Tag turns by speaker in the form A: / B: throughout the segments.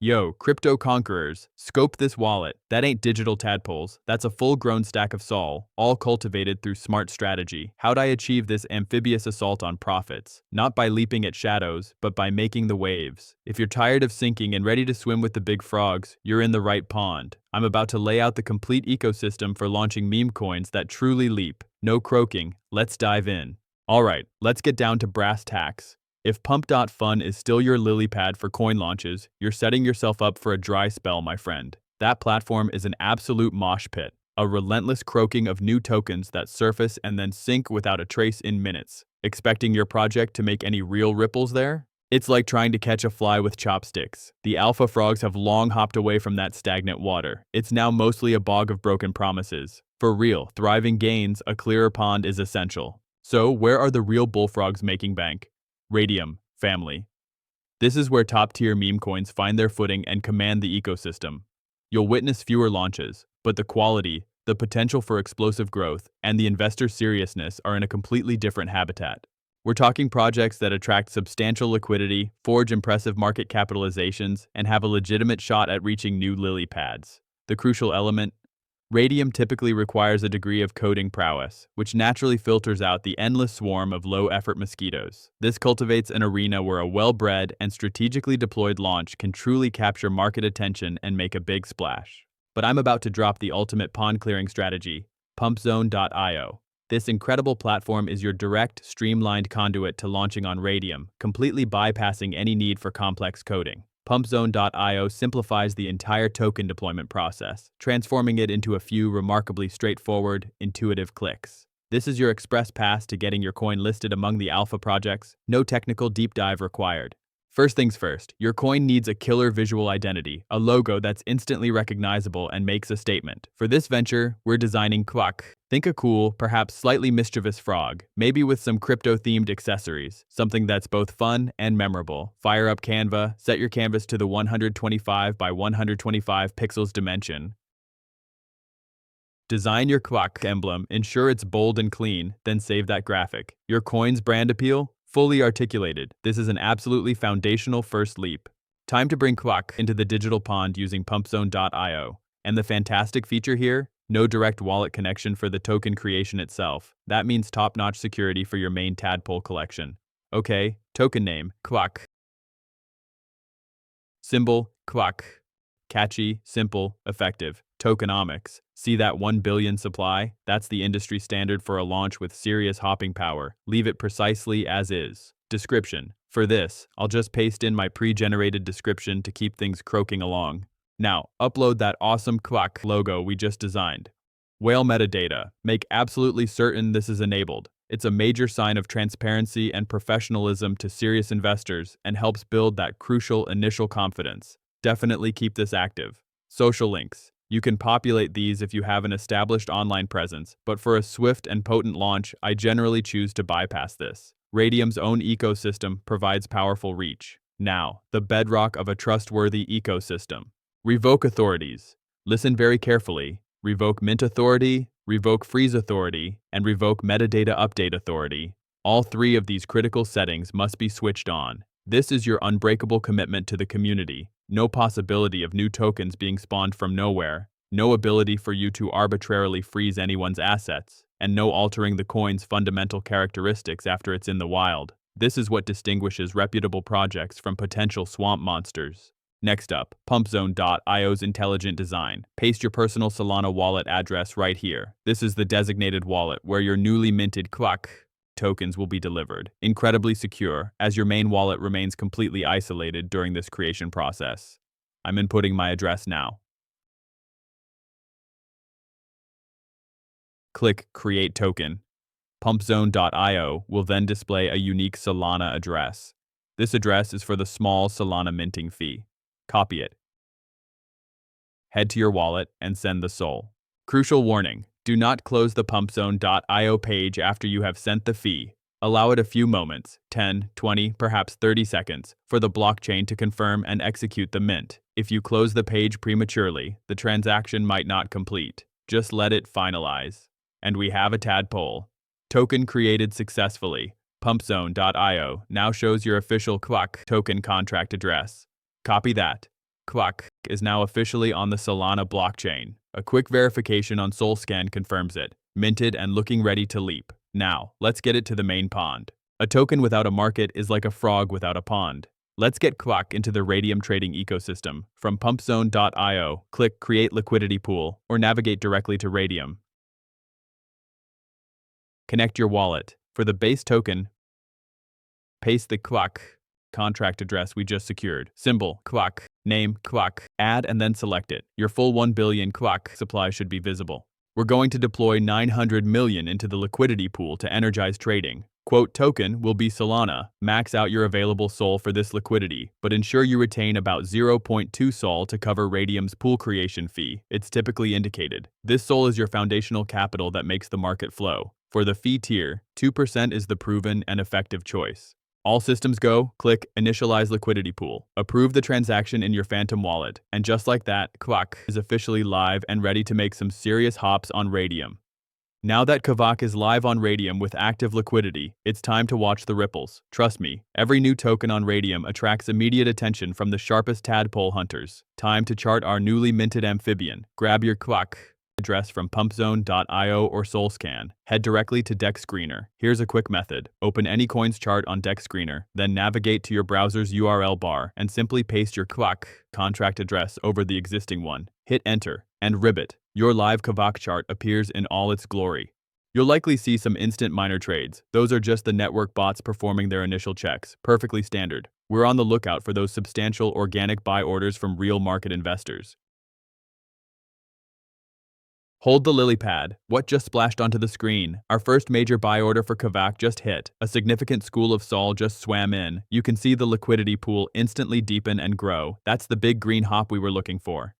A: Yo, crypto conquerors, scope this wallet. That ain't digital tadpoles, that's a full-grown stack of sol, all cultivated through smart strategy. How'd I achieve this amphibious assault on profits? Not by leaping at shadows, but by making the waves. If you're tired of sinking and ready to swim with the big frogs, you're in the right pond. I'm about to lay out the complete ecosystem for launching meme coins that truly leap. No croaking, let's dive in. Alright, let's get down to brass tacks. If Pump.Fun is still your lily pad for coin launches, you're setting yourself up for a dry spell, my friend. That platform is an absolute mosh pit, a relentless croaking of new tokens that surface and then sink without a trace in minutes. Expecting your project to make any real ripples there? It's like trying to catch a fly with chopsticks. The alpha frogs have long hopped away from that stagnant water. It's now mostly a bog of broken promises. For real, thriving gains, a clearer pond is essential. So, where are the real bullfrogs making bank? Radium, family. This is where top-tier meme coins find their footing and command the ecosystem. You'll witness fewer launches, but the quality, the potential for explosive growth, and the investor seriousness are in a completely different habitat. We're talking projects that attract substantial liquidity, forge impressive market capitalizations, and have a legitimate shot at reaching new lily pads. The crucial element: Radium typically requires a degree of coding prowess, which naturally filters out the endless swarm of low-effort mosquitoes. This cultivates an arena where a well-bred and strategically deployed launch can truly capture market attention and make a big splash. But I'm about to drop the ultimate pond clearing strategy, PumpFUN.io. This incredible platform is your direct, streamlined conduit to launching on Radium, completely bypassing any need for complex coding. PumpFUN.io simplifies the entire token deployment process, transforming it into a few remarkably straightforward, intuitive clicks. This is your express pass to getting your coin listed among the alpha projects, no technical deep dive required. First things first, your coin needs a killer visual identity, a logo that's instantly recognizable and makes a statement. For this venture, we're designing Quack. Think a cool, perhaps slightly mischievous frog, maybe with some crypto-themed accessories, something that's both fun and memorable. Fire up Canva, set your canvas to the 125 by 125 pixels dimension. Design your Quack emblem, ensure it's bold and clean, then save that graphic. Your coin's brand appeal? Fully articulated. This is an absolutely foundational first leap. Time to bring Quack into the digital pond using PumpZone.io. And the fantastic feature here? No direct wallet connection for the token creation itself. That means top-notch security for your main tadpole collection. Okay, token name, Quack. Symbol, Quack. Catchy, simple, effective. Tokenomics. See that 1 billion supply? That's the industry standard for a launch with serious hopping power. Leave it precisely as is. Description. For this, I'll just paste in my pre-generated description to keep things croaking along. Now, upload that awesome Quack logo we just designed. Whale metadata. Make absolutely certain this is enabled. It's a major sign of transparency and professionalism to serious investors and helps build that crucial initial confidence. Definitely keep this active. Social links. You can populate these if you have an established online presence, but for a swift and potent launch, I generally choose to bypass this. Radium's own ecosystem provides powerful reach. Now, the bedrock of a trustworthy ecosystem. Revoke authorities. Listen very carefully. Revoke mint authority, revoke freeze authority, and revoke metadata update authority. All three of these critical settings must be switched on. This is your unbreakable commitment to the community. No possibility of new tokens being spawned from nowhere, no ability for you to arbitrarily freeze anyone's assets, and no altering the coin's fundamental characteristics after it's in the wild. This is what distinguishes reputable projects from potential swamp monsters. Next up, PumpZone.io's intelligent design. Paste your personal Solana wallet address right here. This is the designated wallet where your newly minted Quack tokens will be delivered. Incredibly secure, as your main wallet remains completely isolated during this creation process. I'm inputting my address now. Click Create Token. PumpZone.io will then display a unique Solana address. This address is for the small Solana minting fee. Copy it. Head to your wallet and send the SOL. Crucial warning. Do not close the PumpZone.io page after you have sent the fee. Allow it a few moments, 10, 20, perhaps 30 seconds, for the blockchain to confirm and execute the mint. If you close the page prematurely, the transaction might not complete. Just let it finalize. And we have a tadpole. Token created successfully. PumpZone.io now shows your official Quack token contract address. Copy that. Kvak is now officially on the Solana blockchain. A quick verification on SolScan confirms it. Minted and looking ready to leap. Now, let's get it to the main pond. A token without a market is like a frog without a pond. Let's get Kvak into the Radium trading ecosystem. From pumpfun.io, click Create Liquidity Pool, or navigate directly to Radium. Connect your wallet. For the base token, paste the Kvak contract address we just secured. Symbol, Kvak. Name, Kvak. Add and then select it. Your full 1 billion Kvak supply should be visible. We're going to deploy 900 million into the liquidity pool to energize trading. Quote token will be Solana. Max out your available SOL for this liquidity, but ensure you retain about 0.2 SOL to cover Radium's pool creation fee. It's typically indicated. This SOL is your foundational capital that makes the market flow. For the fee tier, 2% is the proven and effective choice. All systems go, click Initialize Liquidity Pool. Approve the transaction in your Phantom wallet. And just like that, Kvak is officially live and ready to make some serious hops on Radium. Now that Kvak is live on Radium with active liquidity, it's time to watch the ripples. Trust me, every new token on Radium attracts immediate attention from the sharpest tadpole hunters. Time to chart our newly minted amphibian. Grab your Kvak address from pumpzone.io or SolScan. Head directly to Dex Screener. Here's a quick method. Open any coin's chart on Dex Screener, then navigate to your browser's URL bar and simply paste your Kvak contract address over the existing one. Hit enter, and ribbit. Your live Kvak chart appears in all its glory. You'll likely see some instant miner trades. Those are just the network bots performing their initial checks. Perfectly standard. We're on the lookout for those substantial organic buy orders from real market investors. Hold the lily pad. What just splashed onto the screen? Our first major buy order for Kvak just hit. A significant school of SOL just swam in. You can see the liquidity pool instantly deepen and grow. That's the big green hop we were looking for.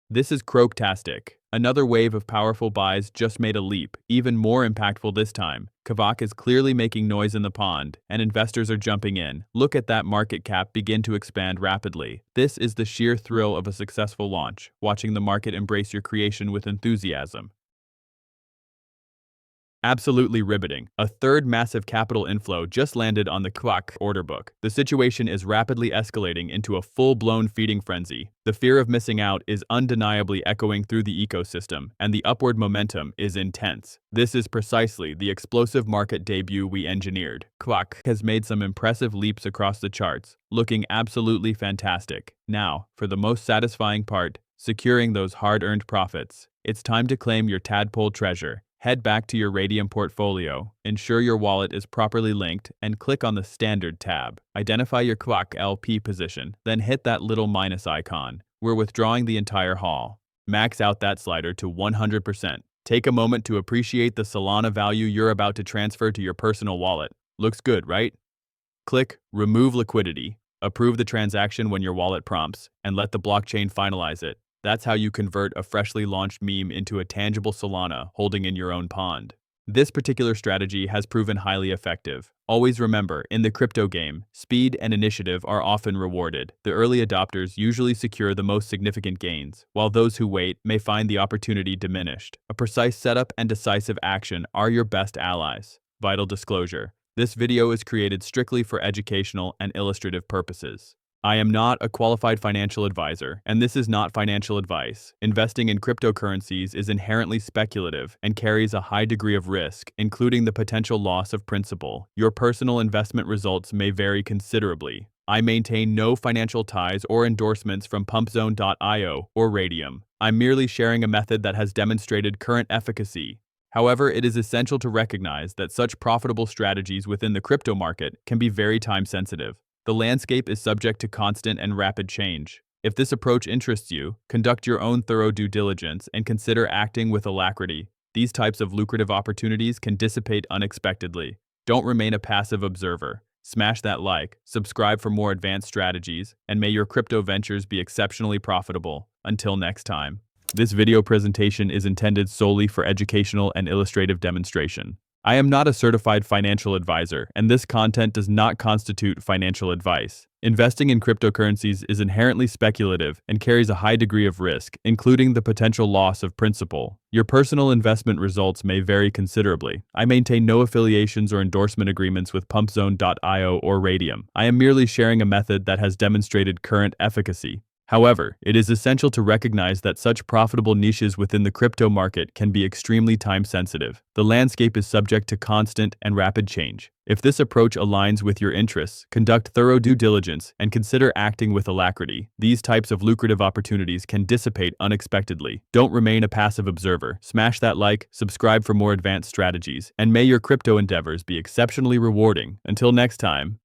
A: This is Croaktastic. Another wave of powerful buys just made a leap, even more impactful this time. Kvak is clearly making noise in the pond, and investors are jumping in. Look at that market cap begin to expand rapidly. This is the sheer thrill of a successful launch, watching the market embrace your creation with enthusiasm. Absolutely riveting. A third massive capital inflow just landed on the Kvak order book. The situation is rapidly escalating into a full-blown feeding frenzy. The fear of missing out is undeniably echoing through the ecosystem, and the upward momentum is intense. This is precisely the explosive market debut we engineered. Kvak has made some impressive leaps across the charts, looking absolutely fantastic. Now, for the most satisfying part, securing those hard-earned profits. It's time to claim your tadpole treasure. Head back to your Radium portfolio, ensure your wallet is properly linked, and click on the Standard tab. Identify your Kvak LP position, then hit that little minus icon. We're withdrawing the entire haul. Max out that slider to 100%. Take a moment to appreciate the Solana value you're about to transfer to your personal wallet. Looks good, right? Click Remove Liquidity. Approve the transaction when your wallet prompts, and let the blockchain finalize it. That's how you convert a freshly launched meme into a tangible Solana holding in your own pond. This particular strategy has proven highly effective. Always remember, in the crypto game, speed and initiative are often rewarded. The early adopters usually secure the most significant gains, while those who wait may find the opportunity diminished. A precise setup and decisive action are your best allies. Vital disclosure: this video is created strictly for educational and illustrative purposes. I am not a qualified financial advisor, and this is not financial advice. Investing in cryptocurrencies is inherently speculative and carries a high degree of risk, including the potential loss of principal. Your personal investment results may vary considerably. I maintain no financial ties or endorsements from pumpzone.io or Radium. I'm merely sharing a method that has demonstrated current efficacy. However, it is essential to recognize that such profitable strategies within the crypto market can be very time-sensitive. The landscape is subject to constant and rapid change. If this approach interests you, conduct your own thorough due diligence and consider acting with alacrity. These types of lucrative opportunities can dissipate unexpectedly. Don't remain a passive observer. Smash that like, subscribe for more advanced strategies, and may your crypto ventures be exceptionally profitable. Until next time. This video presentation is intended solely for educational and illustrative demonstration. I am not a certified financial advisor, and this content does not constitute financial advice. Investing in cryptocurrencies is inherently speculative and carries a high degree of risk, including the potential loss of principal. Your personal investment results may vary considerably. I maintain no affiliations or endorsement agreements with PumpFUN.io or Radium. I am merely sharing a method that has demonstrated current efficacy. However, it is essential to recognize that such profitable niches within the crypto market can be extremely time-sensitive. The landscape is subject to constant and rapid change. If this approach aligns with your interests, conduct thorough due diligence and consider acting with alacrity. These types of lucrative opportunities can dissipate unexpectedly. Don't remain a passive observer. Smash that like, subscribe for more advanced strategies, and may your crypto endeavors be exceptionally rewarding. Until next time.